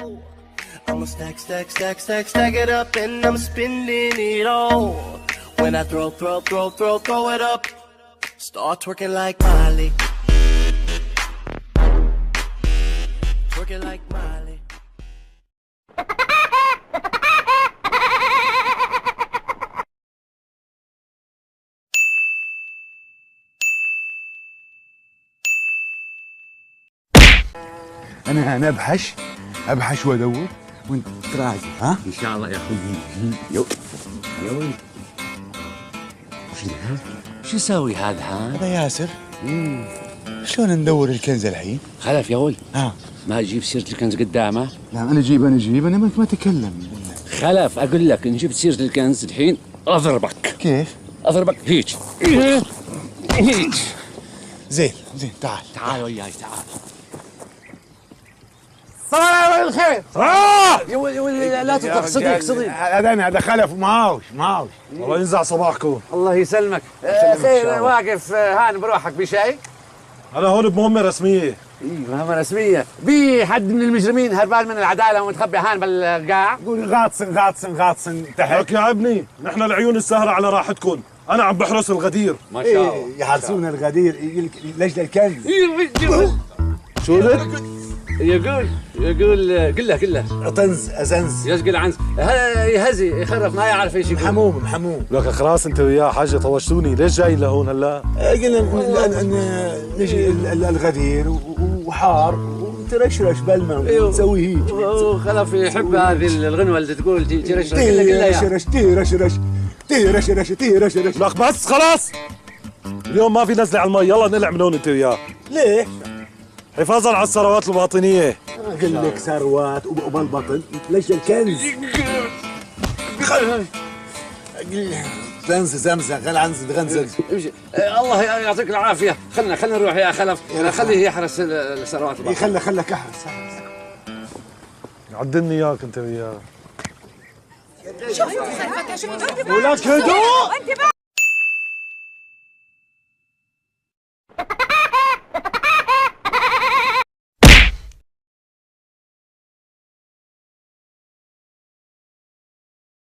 I'ma stack, stack, stack, stack, stack it up, and I'm spending it all. When I throw it up, start twerking like Miley. Twerking like Miley. انا ابحش وادور وانت تراجع، ها؟ ان شاء الله يا اخوي. يا ولد شو يسوي هذا هذا ياسر. شلون ندور الكنز الحين؟ خلف يا ولد. ها ما تجيب سيرة الكنز قدامه؟ لا انا اجيب انا ما اتكلم. خلف اقول لك ان جبت سيرة الكنز الحين اضربك. كيف؟ اضربك هيك هيك. زين تعال وياي تعال. صباح الخير. يا ولد لا تطلق صديق. هذا خلف ماوش الله ينزع صباحكم. الله يسلمك. خير واقف هان بروحك بشيء؟ انا هون بمهمه رسميه. مهمة رسمية. في حد من المجرمين هربان من العدالة ومتخبي هان بالقاع؟ قول غاطسن تحت. لك يا ابني نحن العيون السهرة على راحتكم، انا عم بحرس الغدير. ما شاء الله. يحرسون الغدير لاجل الكنز. شو قلت؟ يقول قل له طنز ازنز يسقل عنز يهزي يخرف ما يعرف ايش يقول. محموم. لك خلاص انت وياه حاجه طوشتوني، ليش جاي لهون هلا؟ قلنا نجي الغدير وحار وترشرش بالماء ونسوي هيك. خلف يحب هذه الغنوه اللي تقول ترشرش. تيرشرش. لك بس خلاص اليوم ما في نزله على المي، يلا نقلع من هون انت وياه. ليه؟ حفاظا على الثروات الباطنيه. اقول لك ثروات وبالبطن ليش الكنز؟ غنز زمزم غنز. الله يعطيك العافيه. خلنا نروح يا خلف. خليه يحرس الثروات الباطنيه. خلك احرس. عدلني اياك انت وياه. ولك هدوء.